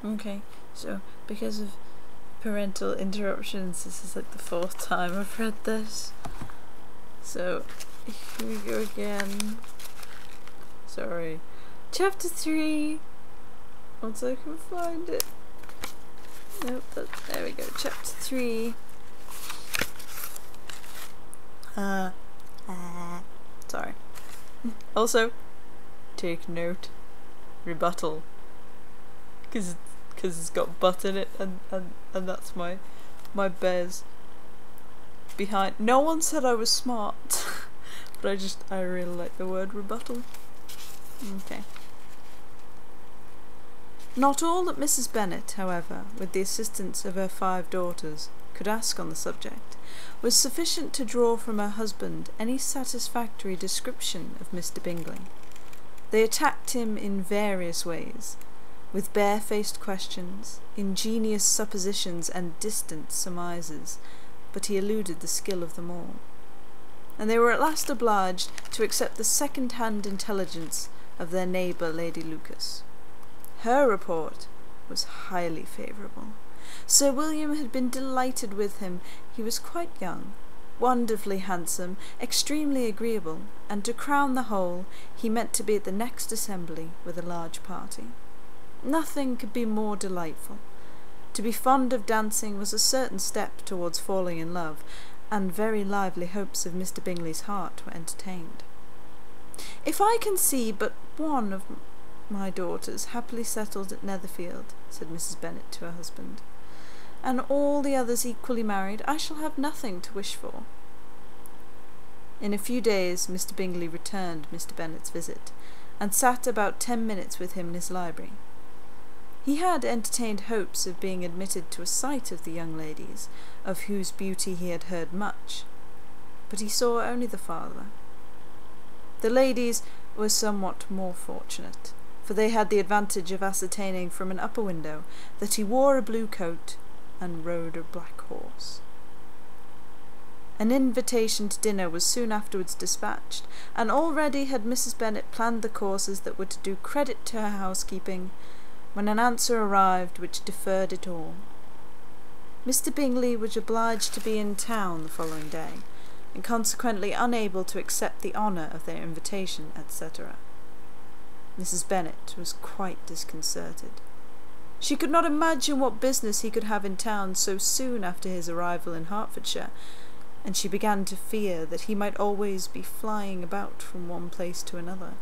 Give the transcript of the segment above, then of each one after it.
Okay, so because of parental interruptions, this is like the 4th time I've read this. So, here we go again. Sorry. Chapter 3. Once I can find it. Nope, there we go. Chapter 3. Sorry. Also, take note. Rebuttal. Because it's got butt in it, and that's my bears behind. No one said I was smart, but I really like the word rebuttal. Okay. Not all that Mrs. Bennet, however, with the assistance of her 5 daughters, could ask on the subject, was sufficient to draw from her husband any satisfactory description of Mr. Bingley. They attacked him in various ways, with barefaced questions, ingenious suppositions, and distant surmises, but he eluded the skill of them all. And they were at last obliged to accept the second-hand intelligence of their neighbour Lady Lucas. Her report was highly favourable. Sir William had been delighted with him. He was quite young, wonderfully handsome, extremely agreeable, and to crown the whole, he meant to be at the next assembly with a large party. Nothing could be more delightful. To be fond of dancing was a certain step towards falling in love, and very lively hopes of Mr. Bingley's heart were entertained. "If I can see but one of my daughters happily settled at Netherfield," said Mrs. Bennet to her husband, "and all the others equally married, I shall have nothing to wish for." In a few days Mr. Bingley returned Mr. Bennet's visit, and sat about 10 minutes with him in his library. He had entertained hopes of being admitted to a sight of the young ladies, of whose beauty he had heard much, but he saw only the father. The ladies were somewhat more fortunate, for they had the advantage of ascertaining from an upper window that he wore a blue coat and rode a black horse. An invitation to dinner was soon afterwards dispatched, and already had Mrs. Bennet planned the courses that were to do credit to her housekeeping, when an answer arrived which deferred it all. Mr. Bingley was obliged to be in town the following day, and consequently unable to accept the honour of their invitation, etc. Mrs. Bennet was quite disconcerted. She could not imagine what business he could have in town so soon after his arrival in Hertfordshire, and she began to fear that he might always be flying about from one place to another,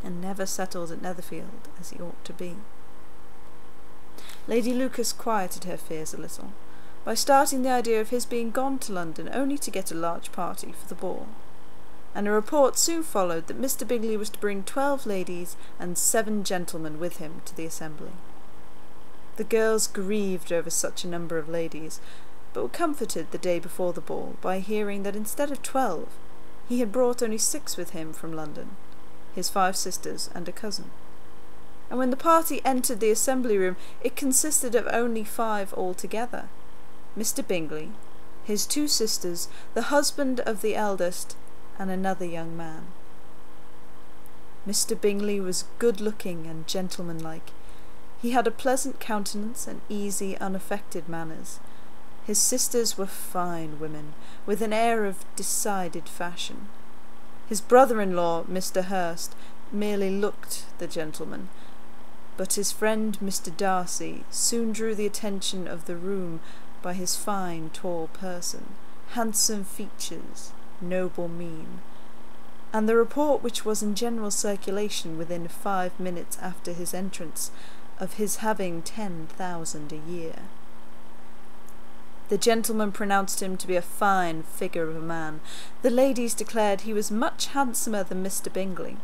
and never settled at Netherfield as he ought to be. Lady Lucas quieted her fears a little, by starting the idea of his being gone to London only to get a large party for the ball, and a report soon followed that Mr. Bingley was to bring 12 ladies and 7 gentlemen with him to the assembly. The girls grieved over such a number of ladies, but were comforted the day before the ball by hearing that instead of 12, he had brought only 6 with him from London, his 5 sisters and a cousin. And when the party entered the assembly room, it consisted of only 5 altogether: Mr. Bingley, his 2 sisters, the husband of the eldest, and another young man. Mr. Bingley was good-looking and gentlemanlike. He had a pleasant countenance and easy, unaffected manners. His sisters were fine women, with an air of decided fashion. His brother-in-law, Mr. Hurst, merely looked the gentleman, but his friend Mr. Darcy soon drew the attention of the room by his fine tall person, handsome features, noble mien, and the report which was in general circulation within 5 minutes after his entrance of his having 10,000 a year. The gentleman pronounced him to be a fine figure of a man. The ladies declared he was much handsomer than Mr. Bingley,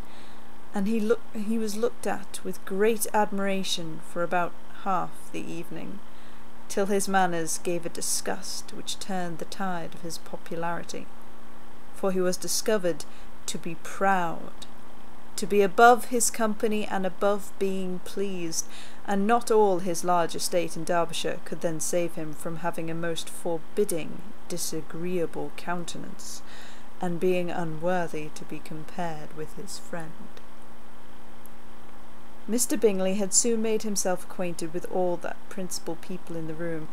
and he was looked at with great admiration for about half the evening, till his manners gave a disgust which turned the tide of his popularity, for he was discovered to be proud, to be above his company and above being pleased, and not all his large estate in Derbyshire could then save him from having a most forbidding, disagreeable countenance, and being unworthy to be compared with his friend. Mr. Bingley had soon made himself acquainted with all the principal people in the room.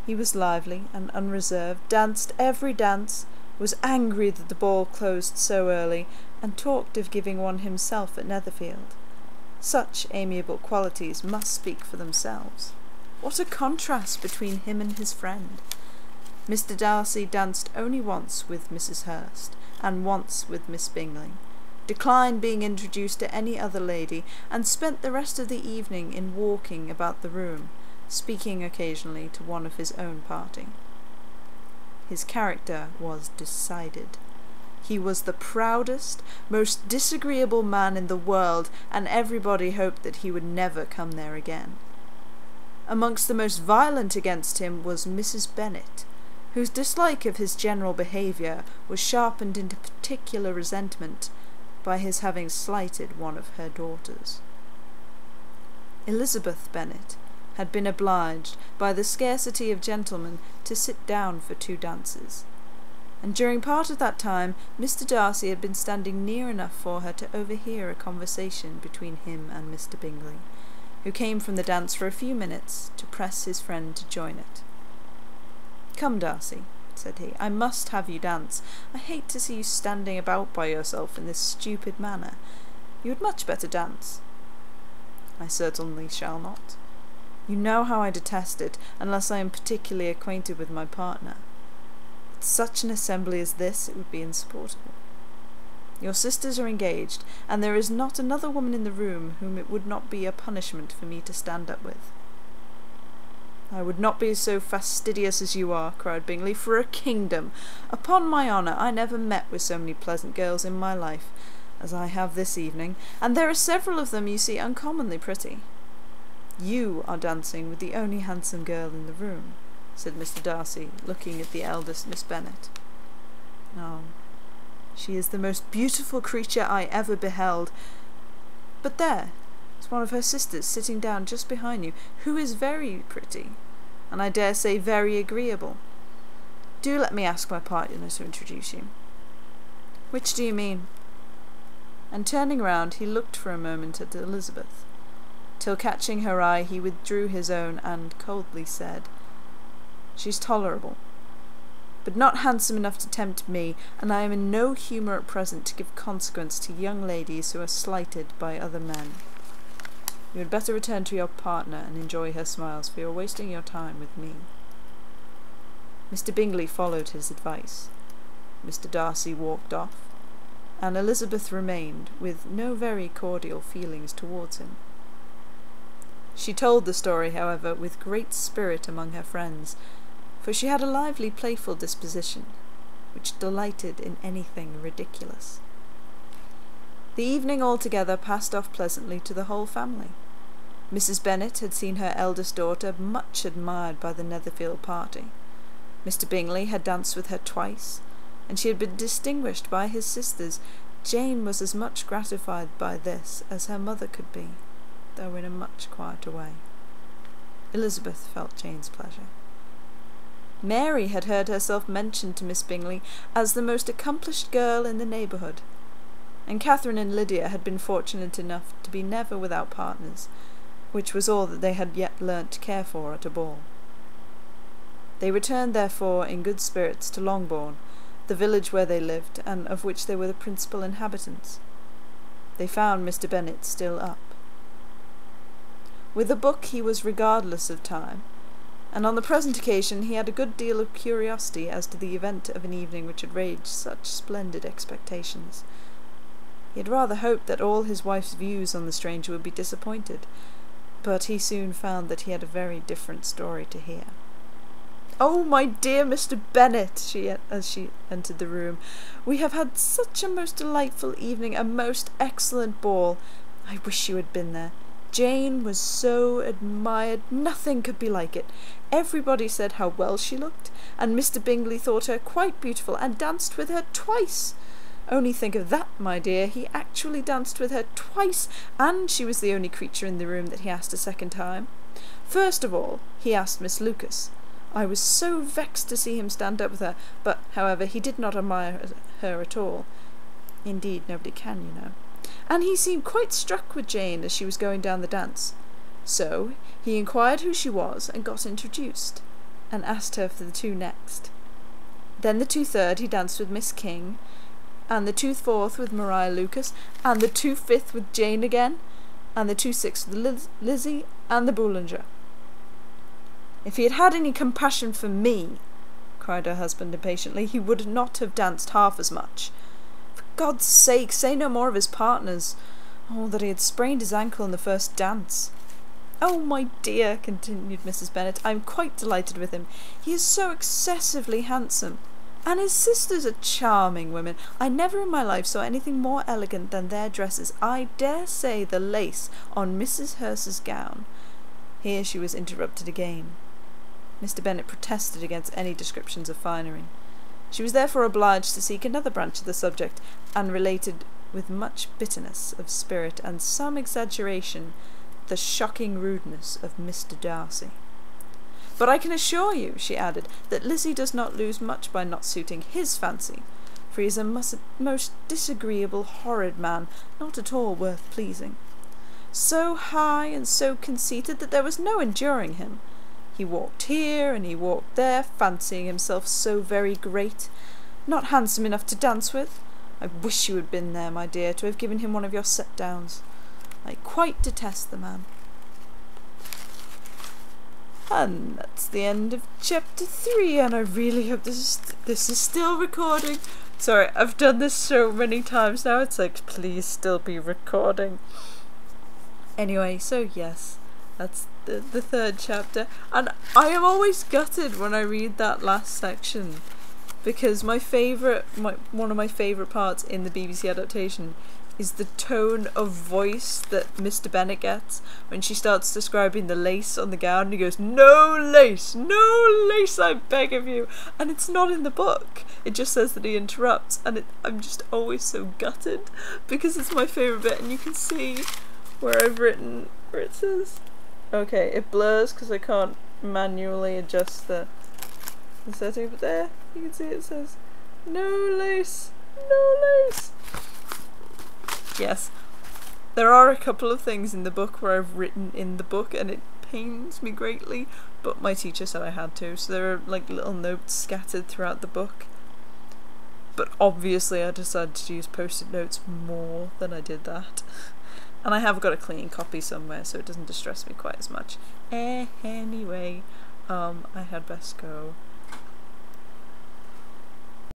He was lively and unreserved, danced every dance, was angry that the ball closed so early, and talked of giving one himself at Netherfield. Such amiable qualities must speak for themselves. What a contrast between him and his friend! Mr. Darcy danced only once with Mrs. Hurst, and once with Miss Bingley, declined being introduced to any other lady, and spent the rest of the evening in walking about the room, speaking occasionally to one of his own party. His character was decided. He was the proudest, most disagreeable man in the world, and everybody hoped that he would never come there again. Amongst the most violent against him was Mrs. Bennet, whose dislike of his general behaviour was sharpened into particular resentment by his having slighted one of her daughters. Elizabeth Bennet had been obliged, by the scarcity of gentlemen, to sit down for 2 dances, and during part of that time Mr. Darcy had been standing near enough for her to overhear a conversation between him and Mr. Bingley, who came from the dance for a few minutes to press his friend to join it. "Come, Darcy," said he, "I must have you dance. I hate to see you standing about by yourself in this stupid manner. You had much better dance." "I certainly shall not. You know how I detest it, unless I am particularly acquainted with my partner. At such an assembly as this it would be insupportable. Your sisters are engaged, and there is not another woman in the room whom it would not be a punishment for me to stand up with." "I would not be so fastidious as you are," cried Bingley, "for a kingdom. Upon my honour, I never met with so many pleasant girls in my life as I have this evening, and there are several of them, you see, uncommonly pretty." "You are dancing with the only handsome girl in the room," said Mr. Darcy, looking at the eldest Miss Bennet. "Oh, she is the most beautiful creature I ever beheld. But there is one of her sisters sitting down just behind you, who is very pretty, and I dare say very agreeable. Do let me ask my partner to introduce you." "Which do you mean?" And turning round, he looked for a moment at Elizabeth, till catching her eye he withdrew his own and coldly said, "She's tolerable, but not handsome enough to tempt me, and I am in no humour at present to give consequence to young ladies who are slighted by other men. You had better return to your partner and enjoy her smiles, for you are wasting your time with me." Mr. Bingley followed his advice. Mr. Darcy walked off, and Elizabeth remained, with no very cordial feelings towards him. She told the story, however, with great spirit among her friends, for she had a lively, playful disposition, which delighted in anything ridiculous. The evening altogether passed off pleasantly to the whole family. Mrs. Bennet had seen her eldest daughter much admired by the Netherfield party. Mr. Bingley had danced with her twice, and she had been distinguished by his sisters. Jane was as much gratified by this as her mother could be, though in a much quieter way. Elizabeth felt Jane's pleasure. Mary had heard herself mentioned to Miss Bingley as the most accomplished girl in the neighbourhood, and Catherine and Lydia had been fortunate enough to be never without partners, which was all that they had yet learnt to care for at a ball. They returned, therefore, in good spirits to Longbourn, the village where they lived, and of which they were the principal inhabitants. They found Mr. Bennet still up. With a book he was regardless of time, and on the present occasion he had a good deal of curiosity as to the event of an evening which had raised such splendid expectations. He had rather hoped that all his wife's views on the stranger would be disappointed, but he soon found that he had a very different story to hear. "Oh, my dear Mr. Bennet," as she entered the room, "we have had such a most delightful evening, a most excellent ball. I wish you had been there. Jane was so admired, nothing could be like it. Everybody said how well she looked, and Mr. Bingley thought her quite beautiful, and danced with her twice. Only think of that, my dear, he actually danced with her twice, and she was the only creature in the room that he asked a second time. First of all, he asked Miss Lucas. I was so vexed to see him stand up with her, but, however, he did not admire her at all. Indeed, nobody can, you know. and he seemed quite struck with Jane as she was going down the dance. So he inquired who she was and got introduced, and asked her for the 2 next. Then the 2/3 he danced with Miss King, and the 2/4 with Maria Lucas, and the 2/5 with Jane again, and the 2/6 with Lizzie and the Boulanger. If he had had any compassion for me, cried her husband impatiently, he would not have danced half as much. For God's sake, say no more of his partners. Oh, that he had sprained his ankle in the first dance. Oh, my dear, continued Mrs. Bennet, I am quite delighted with him. He is so excessively handsome. And his sisters are charming women. I never in my life saw anything more elegant than their dresses. I dare say the lace on Mrs. Hurst's gown. Here she was interrupted again. Mr. Bennet protested against any descriptions of finery. She was therefore obliged to seek another branch of the subject, and related with much bitterness of spirit and some exaggeration the shocking rudeness of Mr. Darcy. But I can assure you, she added, that Lizzie does not lose much by not suiting his fancy, for he is a most disagreeable, horrid man, not at all worth pleasing. So high and so conceited that there was no enduring him. He walked here and he walked there, fancying himself so very great, not handsome enough to dance with. I wish you had been there, my dear, to have given him one of your set-downs. I quite detest the man. And that's the end of chapter 3, and I really hope this is still recording. Sorry, I've done this so many times now, it's like, please still be recording. Anyway, so yes, that's the 3rd chapter, and I am always gutted when I read that last section, because one of my favourite parts in the BBC adaptation is the tone of voice that Mr. Bennet gets when she starts describing the lace on the gown, and he goes, no lace, I beg of you, and it's not in the book, it just says that he interrupts, and I'm just always so gutted, because it's my favourite bit, and you can see where I've written where it says, okay, it blurs because I can't manually adjust the setting, but there, you can see it says, no lace. Yes, there are a couple of things in the book where I've written in the book and it pains me greatly, but my teacher said I had to, so there are like little notes scattered throughout the book. But obviously I decided to use post-it notes more than I did that. And I have got a clean copy somewhere, so it doesn't distress me quite as much. Anyway, I had best go